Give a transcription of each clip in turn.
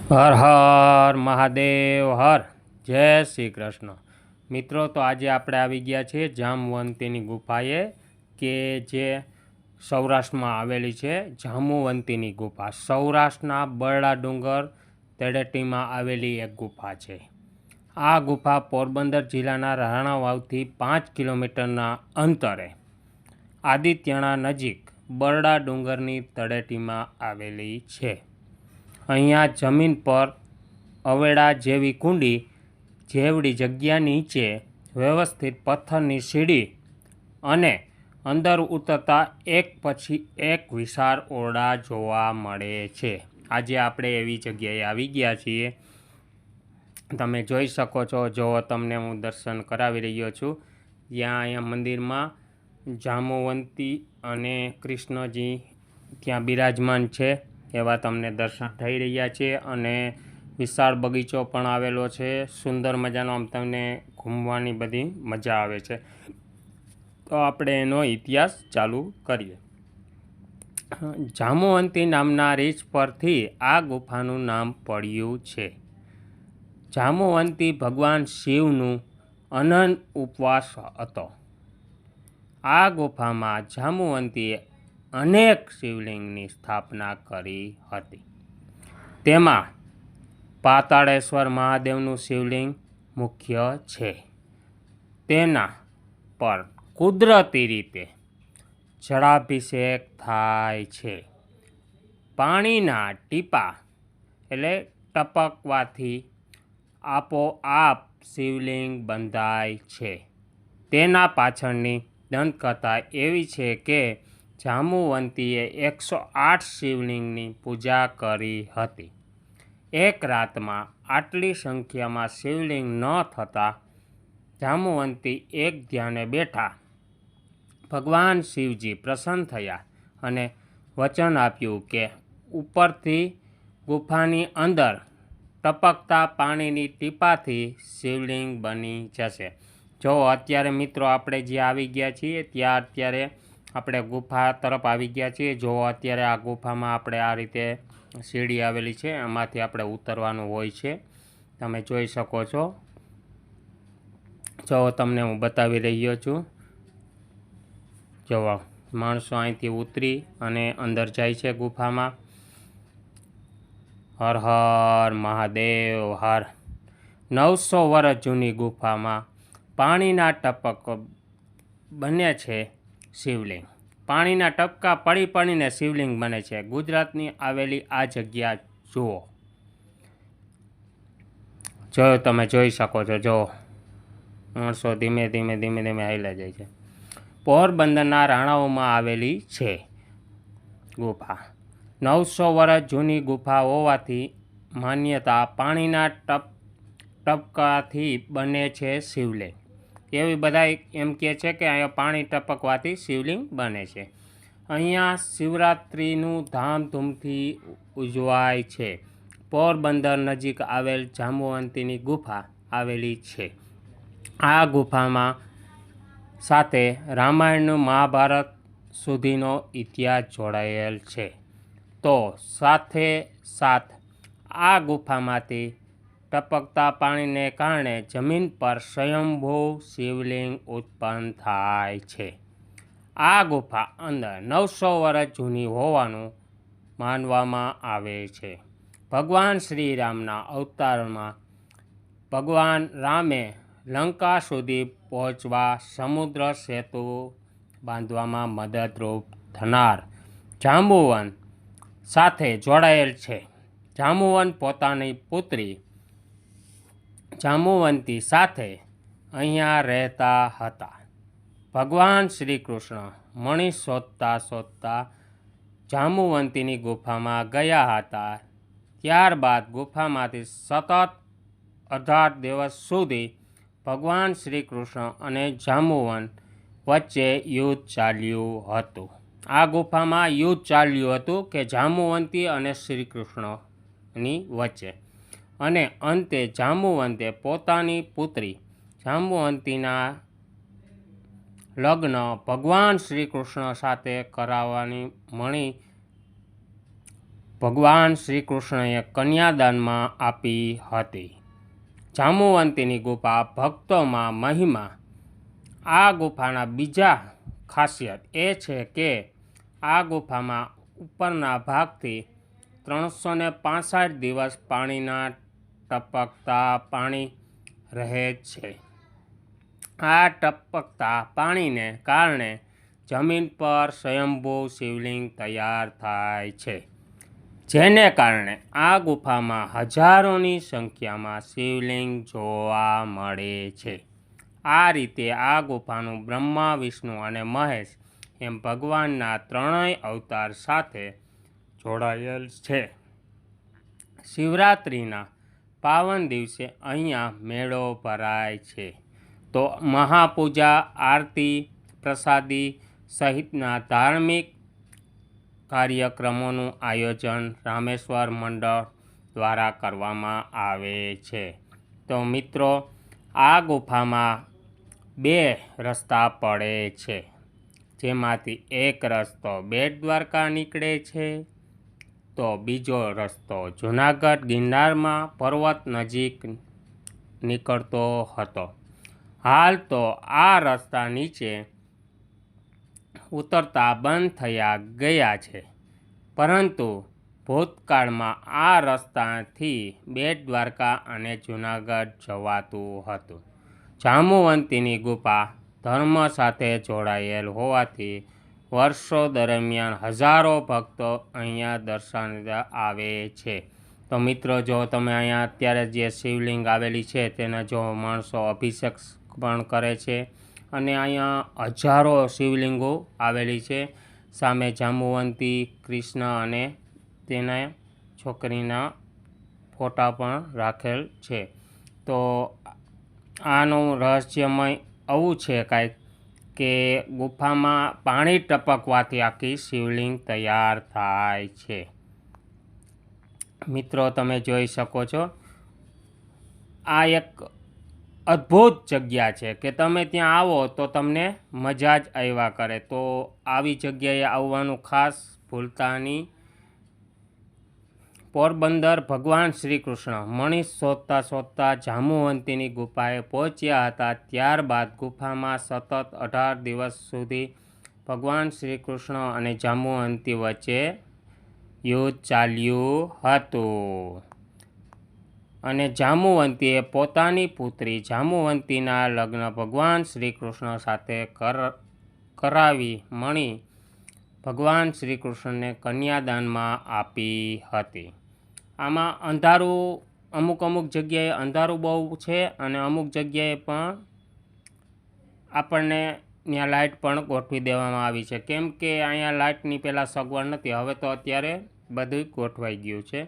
હર હર મહાદેવ હર જય શ્રી કૃષ્ણ મિત્રો। તો આજે આપણે આવી ગયા છીએ જામવંતીની ગુફાએ કે જે સૌરાષ્ટ્રમાં આવેલી છે। જામવંતીની ગુફા સૌરાષ્ટ્રના બરડા ડુંગર તળેટીમાં આવેલી એક ગુફા છે। આ ગુફા પોરબંદર જિલ્લાના રાણાવાવથી 5 કિલોમીટરના અંતરે આદિત્યણા નજીક બરડા ડુંગરની તળેટીમાં આવેલી છે। અહીંયા જમીન પર અવેડા જેવી કુંડી જેવડી જગ્યા નીચે વ્યવસ્થિત પથ્થરની સીડી અને અંદર ઉતરતા એક પછી એક વિશાળ ઓરડા જોવા મળે છે। આજે આપણે એવી જગ્યાએ આવી ગયા છીએ। તમે જોઈ શકો છો, જો તમને હું દર્શન કરાવી રહ્યો છું। જ્યાં અહીંયા મંદિરમાં જામવંતી અને કૃષ્ણજી ત્યાં બિરાજમાન છે એવા તમને દર્શન થઈ રહ્યા છે। અને વિશાળ બગીચો પણ આવેલો છે, સુંદર મજાનો। આમ તમને ઘૂમવાની બધી મજા આવે છે। તો આપણે એનો ઇતિહાસ ચાલુ કરીએ। જામવંતી નામના રીછ પરથી આ ગુફાનું નામ પડ્યું છે। જામવંતી ભગવાન શિવનું અનંત ઉપવાસ હતો। આ ગુફામાં જામવંતીએ અનેક શિવલિંગની સ્થાપના કરી હતી। તેમાં પાતાળેશ્વર મહાદેવનું શિવલિંગ મુખ્ય છે। તેના પર કુદરતી રીતે જળાભિષેક થાય છે। પાણીના ટીપા એટલે ટપકવાથી આપોઆપ શિવલિંગ બંધાય છે। તેના પાછળની દંતકથા એવી છે કે જામવંતીએ 108 શિવલિંગની પૂજા કરી હતી। એક રાતમાં આટલી સંખ્યામાં શિવલિંગ ન થતાં જામવંતી એક ધ્યાને બેઠા। ભગવાન શિવજી પ્રસન્ન થયા અને વચન આપ્યું કે ઉપરથી ગુફાની અંદર ટપકતા પાણીની ટીપાથી શિવલિંગ બની જશે। જો અત્યારે મિત્રો આપણે જે આવી ગયા છીએ ત્યાં અત્યારે આપણે ગુફા તરફ આવી ગયા છીએ। જો અત્યારે આ ગુફામાં આપણે આ રીતે સીડી આવેલી છે, એમાંથી આપણે ઉતરવાનું હોય છે। તમે જોઈ શકો છો। જો તમને હું બતાવી રહ્યો છું। જો માણસો અહીંથી ઉતરી અને અંદર જાય છે ગુફામાં। હર હર મહાદેવ હર। 900 વર્ષ જૂની ગુફામાં પાણીના ટપક બને છે શિવલિંગ। પાણીના ટપકા પડી પડીને શિવલિંગ બને છે। ગુજરાતની આવેલી આ જગ્યા જુઓ। જો તમે જોઈ શકો છો। જો માણસો ધીમે ધીમે ધીમે ધીમે હાલ્યા જાય છે। પોરબંદરના રાણાઓમાં આવેલી છે ગુફા। 900 વર્ષ જૂની ગુફા હોવાથી માન્યતા પાણીના ટપકાથી બને છે શિવલિંગ। એવી બધા એમ કહે છે કે અહીંયા પાણી ટપકવાથી શિવલિંગ બને છે। અહીંયા શિવરાત્રિનું ધામધૂમથી ઉજવાય છે। પોરબંદર નજીક આવેલ જામવંતીની ગુફા આવેલી છે। આ ગુફામાં સાથે રામાયણ મહાભારત સુધીનો ઇતિહાસ જોડાયેલ છે। તો સાથે સાથ આ ગુફામાંથી ટપકતા પાણીને કારણે જમીન પર સ્વયંભૂ શિવલિંગ ઉત્પન્ન થાય છે। આ ગુફા અંદર 900 વર્ષ જૂની હોવાનું માનવામાં આવે છે। ભગવાન શ્રી રામના અવતારમાં ભગવાન રામે લંકા સુધી પહોંચવા સમુદ્ર સેતુ બાંધવામાં મદદરૂપ થનાર જાંબુવન સાથે જોડાયેલ છે। જાંબુવન પોતાની પુત્રી જાંબુવંતી સાથે અહીંયા રહેતા હતા। ભગવાન શ્રી કૃષ્ણ મણિ શોધતા શોધતા જાંબુવંતીની ગુફામાં ગયા હતા। ત્યારબાદ ગુફામાંથી સતત 18 દિવસ સુધી ભગવાન શ્રી કૃષ્ણ અને જાંબુવન વચ્ચે યુદ્ધ ચાલ્યું હતું। આ ગુફામાં યુદ્ધ ચાલ્યું હતું કે જાંબુવંતી અને શ્રી કૃષ્ણની વચ્ચે। અને અંતે જાંબુવંતે પોતાની પુત્રી જાંબુવંતીના લગ્ન ભગવાન શ્રી કૃષ્ણ સાથે કરાવવાની મણી ભગવાન શ્રી કૃષ્ણએ કન્યાદાનમાં આપી હતી. જાંબુવંતીની ગુફા ભક્તોમાં મહિમા. આ ગુફાના બીજા ખાસિયત એ છે કે આ ગુફામાં ઉપરના ભાગથી 365 દિવસ પાણીના ટપકતા પાણી રહે છે. આ ટપકતા પાણીને કારણે જમીન પર સ્વયંભૂ શિવલિંગ તૈયાર થાય છે, જેને કારણે આ ગુફામાં હજારોની સંખ્યામાં શિવલિંગ જોવા મળે છે. આ રીતે આ ગુફાનું બ્રહ્મા, વિષ્ણુ અને મહેશ એમ ભગવાનના ત્રણેય અવતાર સાથે જોડાયેલ છે. શિવરાત્રિના પાવન દિવસે અહીંયા મેળો ભરાય છે, તો મહાપૂજા, આરતી, પ્રસાદી સહિતના ધાર્મિક કાર્યક્રમોનું આયોજન રામેશ્વર મંડળ દ્વારા કરવામાં આવે છે. તો મિત્રો, આ ગુફામાં 2 રસ્તા પડે છે, જેમાંથી એક રસ્તો બેટ દ્વારકા નીકળે છે, તો બીજો રસ્તો જૂનાગઢ ગિરનારમાં પર્વત નજીક નીકળતો હતો. હાલ તો આ રસ્તા નીચે ઉતરતા બંધ થયા ગયા છે, પરંતુ ભૂતકાળમાં આ રસ્તાથી બેટ દ્વારકા અને જૂનાગઢ જવાતું હતું. જાંબુવંતીની ગુફા ધર્મ સાથે જોડાયેલ હોવાથી વર્ષો દરમિયાન હજારો ભક્તો અહીંયા દર્શનાર્થે આવે છે. તો મિત્રો, જો તમે અહીંયા અત્યારે જે શિવલિંગ આવેલી છે તેના જો માણસો અભિષેક પણ કરે છે, અને અહીંયા હજારો શિવલિંગો આવેલી છે. સામે જાંબુવંતી, કૃષ્ણ અને તેના છોકરીના ફોટા પણ રાખેલ છે. તો આનું રહસ્યમય આવું છે કાંઈક કે ગુફામાં પાણી ટપકવાથી આખી શિવલિંગ તૈયાર થાય છે. મિત્રો, તમે જોઈ શકો છો, આ એક અદ્ભુત જગ્યા છે કે તમે ત્યાં આવો તો તમને મજા જ આવ્યા કરે. તો આવી જગ્યાએ આવવાનું ખાસ ભૂલતા નહીં. પોરબંદર ભગવાન શ્રી કૃષ્ણ મણિ શોધતા શોધતા જાંબુવંતીની ગુફાએ પહોંચ્યા હતા. ત્યારબાદ ગુફામાં સતત 18 દિવસ સુધી ભગવાન શ્રી કૃષ્ણ અને જાંબુવંતી વચ્ચે યુદ્ધ ચાલ્યું હતું, અને જાંબુવંતીએ પોતાની પુત્રી જાંબુવંતીના લગ્ન ભગવાન શ્રી કૃષ્ણ સાથે કરાવી મણિ ભગવાન શ્રી કૃષ્ણને કન્યાદાનમાં આપી હતી. આમાં અંધારું, અમુક જગ્યાએ અંધારું બહુ છે, અને અમુક જગ્યાએ પણ આપણને ત્યાં લાઇટ પણ ગોઠવી દેવામાં આવી છે, કેમ કે અહીંયા લાઇટની પહેલાં સગવડ નથી. હવે તો અત્યારે બધું ગોઠવાઈ ગયું છે.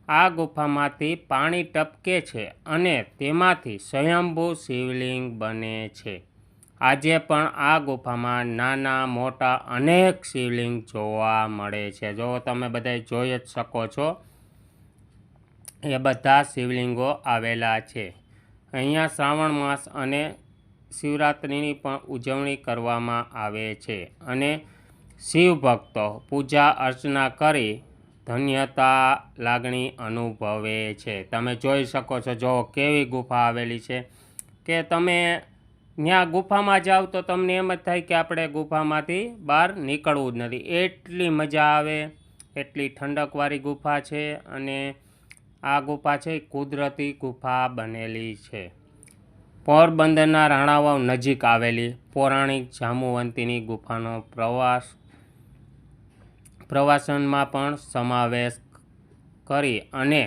આ ગુફામાંથી પાણી ટપકે છે અને તેમાંથી સ્વયંભૂ શિવલિંગ બને છે. આજે પણ આ ગુફામાં નાના મોટા અનેક શિવલિંગ જોવા મળે છે. જો તમે બધા જોઈ જ શકો છો, એ બધા શિવલિંગો આવેલા છે. અહીંયા શ્રાવણ માસ અને શિવરાત્રિની પણ ઉજવણી કરવામાં આવે છે, અને શિવ ભક્તો પૂજા અર્ચના કરી ધન્યતા લાગણી અનુભવે છે. તમે જોઈ શકો છો, જો કેવી ગુફા આવેલી છે કે તમે ત્યાં ગુફામાં જાઓ તો તમને એમ જ થાય કે આપણે ગુફામાંથી બહાર નીકળવું જ નથી. એટલી મજા આવે, એટલી ઠંડકવાળી ગુફા છે. અને આ ગુફા છે કુદરતી ગુફા બનેલી છે. પોરબંદરના રાણાવાવ નજીક આવેલી પૌરાણિક જાંબુવંતીની ગુફાનો પ્રવાસનમાં પણ સમાવેશ કરી અને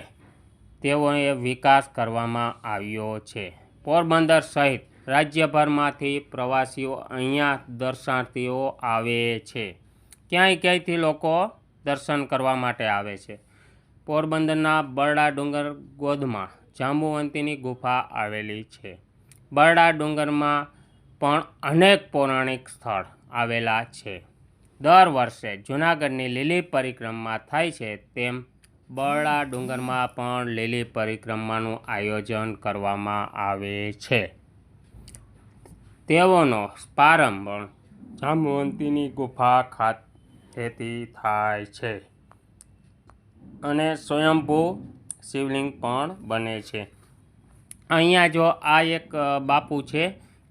તેઓએ વિકાસ કરવામાં આવ્યો છે. પોરબંદર સહિત રાજ્યભરમાંથી પ્રવાસીઓ અહીંયા દર્શનાર્થીઓ આવે છે. ક્યાંયથી લોકો દર્શન કરવા માટે આવે છે. પોરબંદરના બરડા ડુંગર ગોદમાં જાંબુવંતીની ગુફા આવેલી છે. બરડા ડુંગરમાં પણ અનેક પૌરાણિક સ્થળ આવેલા છે. દર વર્ષે જૂનાગઢની લીલી પરિક્રમા થાય છે, તેમ બરડા ડુંગરમાં પણ લીલી પરિક્રમાનું આયોજન કરવામાં આવે છે. તેઓનો પ્રારંભ પણ જાંબુવંતીની ગુફા ખાતેથી થાય છે. અને સ્વયંભૂ શિવલિંગ પણ બને છે. અહીંયા જો આ એક બાપુ છે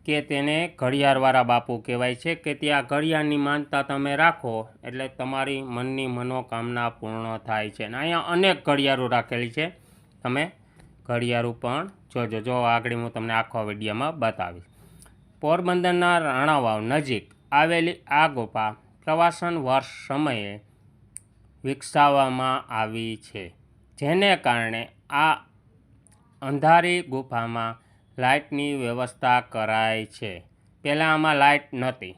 કે તેને ઘડિયાળવાળા બાપુ કહેવાય છે, કે ત્યાં ઘડિયાળની માનતા તમે રાખો એટલે તમારી મનની મનોકામના પૂર્ણ થાય છે. અને અહીંયા અનેક ઘડિયાળો રાખેલી છે, તમે ઘડિયાળો પણ જોજો. જો આગળ હું તમને આખો વિડીયોમાં બતાવીશ. પોરબંદરના રાણાવાવ નજીક આવેલી આ ગુફા પ્રવાસન વર્ષ સમયે વિકસાવવામાં આવી છે, જેને કારણે આ અંધારી ગુફામાં લાઇટની વ્યવસ્થા કરાઈ છે. પહેલાં આમાં લાઇટ નહોતી,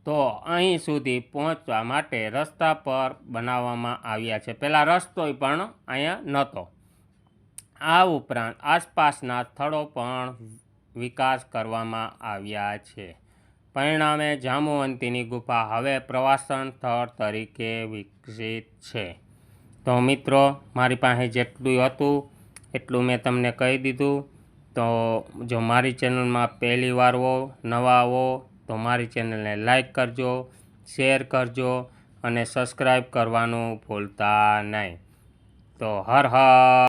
તો અહીં સુધી પહોંચવા માટે રસ્તા પર બનાવવામાં આવ્યા છે. પહેલાં રસ્તો પણ અહીંયા નહોતો. આ ઉપરાંત આસપાસના સ્થળો પણ વિકાસ કરવામાં આવ્યા છે. પરિણામે જામવંતીની ગુફા હવે પ્રવાસન સ્થળ તરીકે વિકસિત છે. તો મિત્રો, મારી પાસે જેટલું હતું એટલું મેં તમને કહી દીધું. તો જો મારી ચેનલમાં પહેલી વાર હો, નવા હો, તો મારી ચેનલને લાઈક કરજો, શેર કરજો અને સબસ્ક્રાઈબ કરવાનું ભૂલતા નહીં. તો હર હર